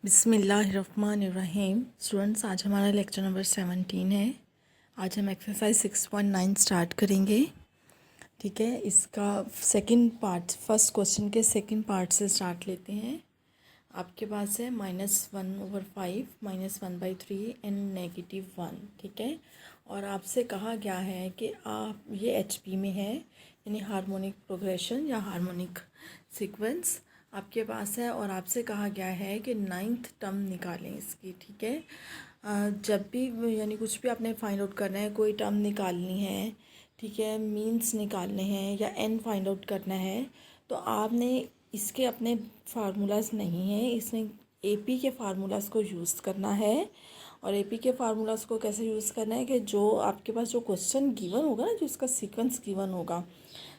बिस्मिल्लाहिर्रहमानिर्रहीम। स्टूडेंट्स, आज हमारा लेक्चर नंबर 17 है। आज हम एक्सरसाइज 6.9 स्टार्ट करेंगे। ठीक है, इसका सेकंड पार्ट, फर्स्ट क्वेश्चन के सेकंड पार्ट से स्टार्ट लेते हैं। आपके पास है -1/5 -1/3 एंड -1। ठीक है, और आपसे कहा गया है कि आप ये एचपी में है, यानी हार्मोनिक प्रोग्रेशन या हार्मोनिक सीक्वेंस आपके पास है, और आपसे कहा गया है कि 9th टर्म निकालें इसकी। ठीक है, जब भी यानी कुछ भी आपने फाइंड आउट करना है, कोई टर्म निकालनी है, ठीक है, मीन्स निकालने हैं या एन फाइंड आउट करना है, तो आपने इसके अपने फार्मूलाज नहीं हैं, इसमें एपी के फार्मूलाज को यूज़ करना है। और एपी के फार्मूलाज को कैसे यूज़ करना है कि जो आपके पास जो क्वेश्चन गिवन होगा ना, जो इसका सीक्वेंस गिवन होगा,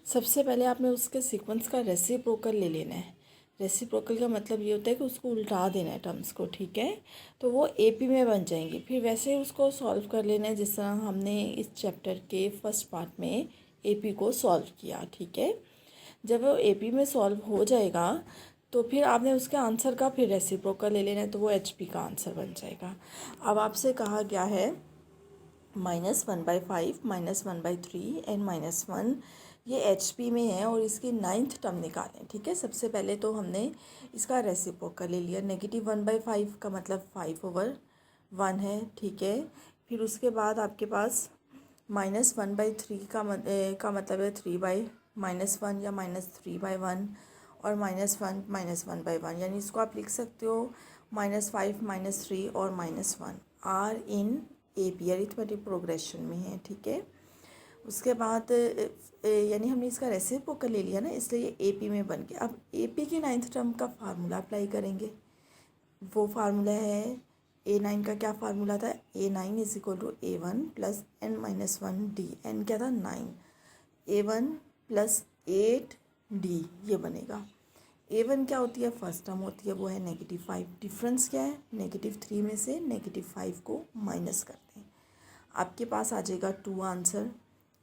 सबसे पहले आपने उसके सीक्वेंस का रेसिप्रोकल ले लेना है। रेसिप्रोकल का मतलब ये होता है कि उसको उल्टा देना है टर्म्स को। ठीक है, तो वो एपी में बन जाएंगी। फिर वैसे ही उसको सॉल्व कर लेना है जिस तरह हमने इस चैप्टर के फर्स्ट पार्ट में एपी को सॉल्व किया। ठीक है, जब वो एपी में सॉल्व हो जाएगा तो फिर आपने उसके आंसर का फिर रेसिप्रोकल ले लेना है, तो वो एचपी का आंसर बन जाएगा। अब आपसे कहा गया है -1/5 -1/3 एंड -1, ये एचपी में है और इसकी 9th टर्म निकालें। ठीक है, सबसे पहले तो हमने इसका रेसिप्रोकल ले लिया। -1/5 का मतलब 5/1 है। ठीक है, फिर उसके बाद आपके पास -1/3 का मतलब है 3/-1 या -3/1, और -1/1, यानी इसको आप लिख सकते हो -5 -3 और -1 are in AP, arithmetic progression में है। ठीक है, उसके बाद यानी हमने इसका रेसिप्रोकल ले लिया ना, इसलिए ये एपी में बन गया। अब एपी की 9th टर्म का फार्मूला अप्लाई करेंगे। वो फार्मूला है A9 का क्या फार्मूला था, A9 = A1 + n-1 d। n क्या था 9, A1 + 8d ये बनेगा। A1 क्या होती है, फर्स्ट टर्म होती है, वो है -5। डिफरेंस क्या है, -3 में से -5 को माइनस करते हैं, आपके पास आ जाएगा 2 आंसर।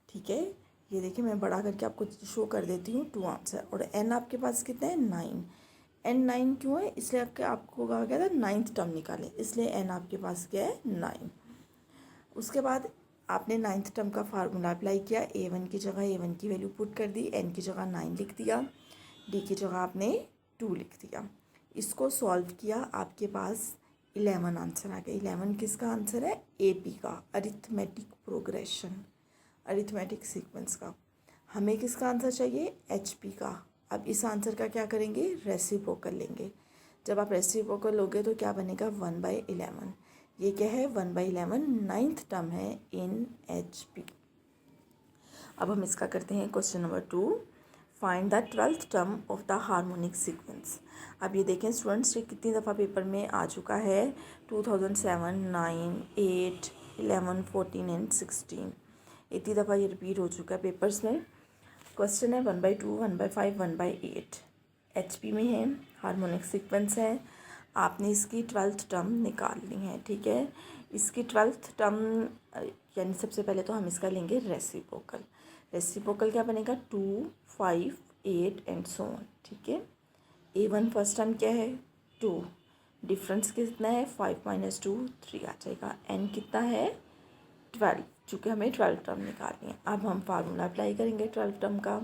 ठीक है, ये देखिए मैं बड़ा करके आपको शो कर देती हूँ 2 आंसर। और n आपके पास कितना है 9। n 9 क्यों है, इसलिए आपको कहा गया था 9th टर्म निकालें, इसलिए n आपके पास क्या है 9। उसके बाद आपने 9th टर्म का फार्मूला अप्लाई किया। A1 की जगह A1 की वैल्यू पुट कर दी, n की जगह 9 लिख दिया, d की जगह आपने 2 लिख दिया। इसको सॉल्व किया, आपके पास 11 आंसर आ गया। 11 किसका आंसर है, एपी का, अरिथमेटिक प्रोग्रेशन, अरिथमेटिक सीक्वेंस का। हमें किसका आंसर चाहिए, एचपी का। अब इस आंसर का क्या करेंगे, रेसिप्रोकल लेंगे। जब आप रेसिप्रोकल लोगे तो क्या बनेगा 1/11। ये क्या है 1/11, 9th टर्म है इन एचपी। अब हम इसका करते हैं question number 2, find the 12th term of the harmonic sequence. अब ये देखें स्टूडेंट्स, ये कितनी दफ़ा पेपर में आ चुका है, 2007, 9, 8, 11, 14 एंड 16, इतनी दफ़ा ये रिपीट हो चुका है पेपर्स में। क्वेश्चन है 1/2, 1/5, 1/8, एचपी में है, हार्मोनिक सीक्वेंस है, आपने इसकी 12th टर्म निकालनी है। ठीक है, इसकी 12th टर्म यानी सबसे पहले तो हम इसका लेंगे रेसिप्रोकल। रेसिप्रोकल क्या बनेगा 2, 5, 8 एंड सो ऑन। ठीक है, A1 फर्स्ट टर्म क्या है 2, डिफरेंस कितना है 5 - 2 3 आ जाएगा। n कितना है 12, चूँकि हमें 12 टर्म निकालनी है। अब हम फार्मूला अप्लाई करेंगे 12 टर्म का।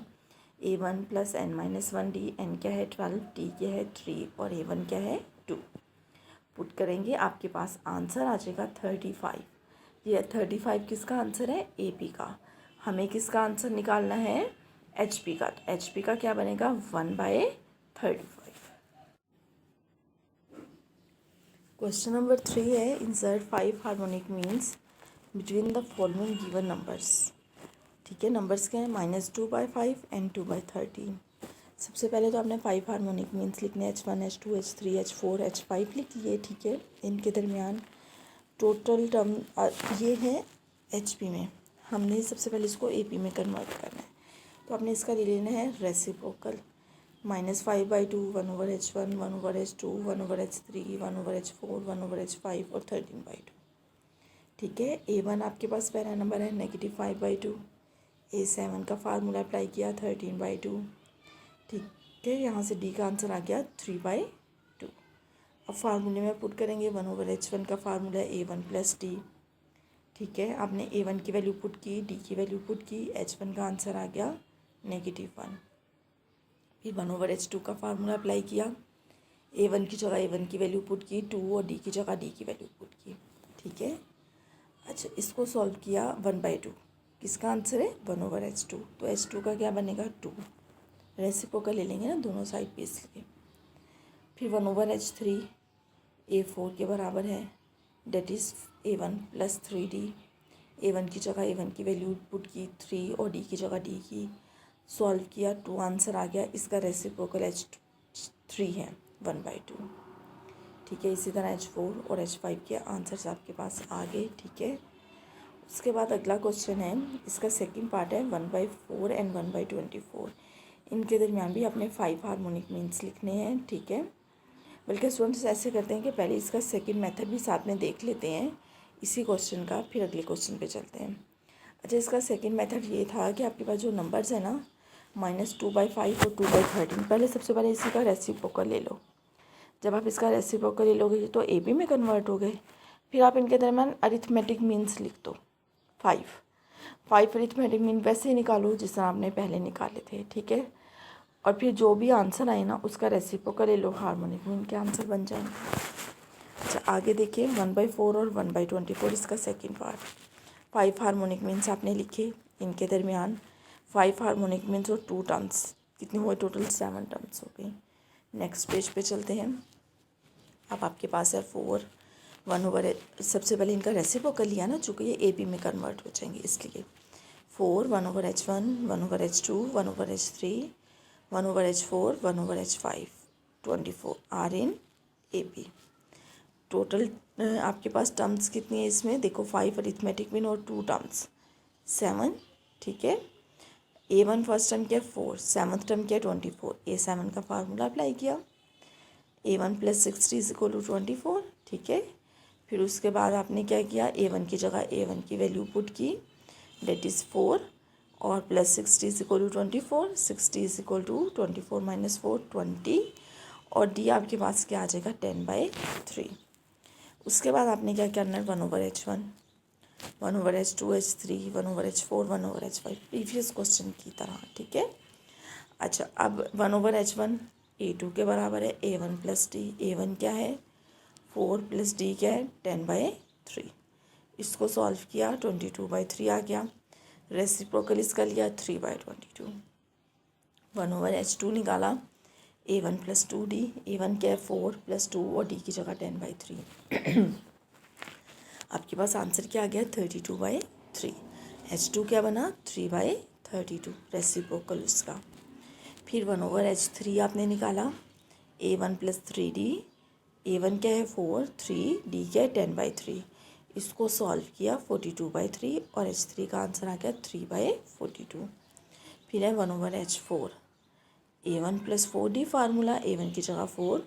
A1 + n-1 d, n क्या है 12, d क्या है 3 और A1 क्या है 2। पुट करेंगे, आपके पास आंसर आ जाएगा 35। ये 35 किसका आंसर है, एपी का। हमें किसका आंसर निकालना है, एचपी का। तो एचपी का क्या बनेगा 1/35। क्वेश्चन नंबर 3 है, insert 5 harmonic means between the following given numbers. ठीक है, नंबर्स क्या है -2/5 एंड 2/13। सबसे पहले तो आपने 5 हार्मोनिक मीन्स लिखने, H1, H2, H3, H4, H5 लिख लिए। ठीक है, इनके दरमियान टोटल टर्म ये है एचपी में, हमने सबसे पहले इसको एपी में कन्वर्ट करना है, तो आपने इसका ले लेना है reciprocal. -5/2, 1/H1, 1/H2, 1/H3, 1/H4, 1/H5 और 13/2। ठीक है, A1 आपके पास पहला नंबर है -5/2। A7 का फार्मूला अप्लाई किया 13/2। ठीक है, यहाँ से D का आंसर आ गया 3/2। अब फार्मूले में पुट करेंगे, 1/h1 का फार्मूला है a1 + d। ठीक है, आपने a1 की वैल्यू पुट की, d की वैल्यू पुट की, h1 का आंसर आ गया -1। फिर 1/h2 का फार्मूला अप्लाई किया, a1 की जगह a1 की वैल्यू पुट की, 2 और d की जगह d की वैल्यू पुट की। ठीक है, अच्छा इसको सॉल्व किया 1/2, किसका आंसर है 1/h2, तो h2 का क्या बनेगा 2, रेसिप्रोकल ले लेंगे ना दोनों साइड पे इसलिए। फिर 1/h3 a4 के बराबर है, that is a1 + 3d। a1 की जगह a1 की वैल्यू पुट की 3 और d की जगह d की, सॉल्व किया 2, आंसर आ गया। इसका रेसिप्रोकल h3 है 1/2। ठीक है, इसी तरह h4 और h5 के आंसर्स आपके पास आ गए। ठीक है, उसके बाद अगला क्वेश्चन है, इसका सेकंड पार्ट है 1/4 एंड 1/24। इनके दरमियान भी अपने 5 हार्मोनिक मीन्स लिखने हैं। ठीक है, बल्कि स्टूडेंट्स ऐसे करते हैं कि पहले इसका सेकंड मेथड भी साथ में देख लेते हैं इसी क्वेश्चन का, फिर अगले क्वेश्चन पे चलते हैं। अच्छा, इसका सेकंड मेथड ये था कि आपके पास जो नंबर्स है ना -2/5 और 2/13, पहले सबसे पहले इसी का रेसिप्रोकल ले लो। जब आप इसका रेसिप्रोकल ले लोगे तो AB में कन्वर्ट हो गए। फिर आप इनके दरमियान अरिथमेटिक मीन्स लिख दो 5 अरिथमेटिक मीन वैसे ही निकालो जिस तरह आपने पहले निकाले थे। ठीक है, और फिर जो भी आंसर आए ना उसका रेसिप्रोकल ले लो, हार्मोनिक मीन के आंसर बन जाएंगे। अच्छा आगे देखिए 1/4 और 1/24, इसका सेकंड पार्ट। 5 हार्मोनिक मीन्स आपने लिखे, इनके दरमियान 5 हार्मोनिक मीन्स और 2 टर्म्स, कितने हुए टोटल 7 टर्म्स हो गई। नेक्स्ट पेज पे चलते हैं। अब आपके पास है 4 सबसे पहले इनका रेसिप्रोकल लिया ना, चूँकि ये AB में कन्वर्ट हो जाएंगे इसलिए 4 1/h1 1/h2 1/h3 1/h4 1/h5 24 are in AB। Total आपके पास टर्म्स कितनी है इसमें देखो, 5 अरिथमेटिक मीन और 2 टर्म्स 7। ठीक है, A1 फर्स्ट टर्म क्या है 4, सेवन्थ टर्म क्या है 24, A7 का फार्मूला अप्लाई किया, A1 + 60 = 24। ठीक है, फिर उसके बाद आपने क्या किया, A1 की जगह A1 की वैल्यू पुट की, डेट इज़ 4 और +60 = 24, 60 = 24 - 4 20, और D आपके पास क्या आ जाएगा 10/3। उसके बाद आपने क्या करना है 1/h1 1/h2 h3 1/h4 1/h5, previous question की तरह। ठीक है, अच्छा अब 1/h1 A2 के बराबर है, A1 + D, A1 क्या है 4 + D क्या है 10/3। इसको सॉल्व किया 22/3 आ गया, रेसिप्रोकल इसका लिया 3/22। 1/h2 निकाला, A1 + 2D, A1 क्या है 4 + 2 और D की जगह 10/3। आपके पास आंसर क्या आ गया 32/3। H2 क्या बना 3/32, रेसिप्रोकल उसका। फिर 1/h3 आपने निकाला, A1 + 3D, A1 क्या है 4 3 D क्या है 10/3, इसको सॉल्व किया 42/3 और H3 का आंसर आ गया 3/42। फिर है 1/h4, A1 + 4D formula, A1 की जगह 4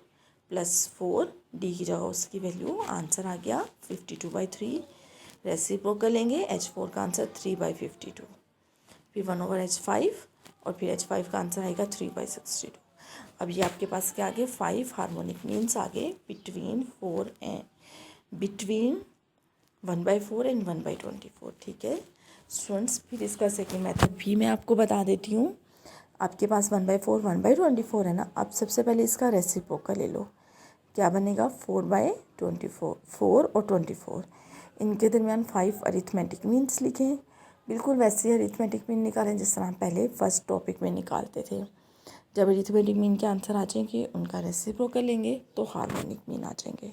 + 4 D की जगह उसकी वैल्यू, आंसर आ गया 52/3। रेसिप्रोकल लेंगे, H4 का आंसर 3/52। फिर 1/h5 और फिर H5 का आंसर आएगा 3/62। अब ये आपके पास क्या आ गए 5 हार्मोनिक मीन्स आ गए बिटवीन 1/4 एंड 1/24। ठीक है स्टूडेंट्स, फिर इसका सेकेंड मेथड भी मैं आपको बता देती हूँ। आपके पास 1/4 1/24 है ना, अब सबसे पहले इसका रेसिप्रोकल ले लो, क्या बनेगा 4/24, 4 और 24, इनके दरमियान 5 अरिथमेटिक मीन्स लिखें, बिल्कुल वैसे ही अरिथमेटिक मीन निकालें जिस तरह पहले फर्स्ट टॉपिक में निकालते थे। जब अरिथमेटिक मीन के आंसर आ जाएंगे उनका रेसिप्रोकल लेंगे तो हार्मोनिक मीन आ जाएंगे।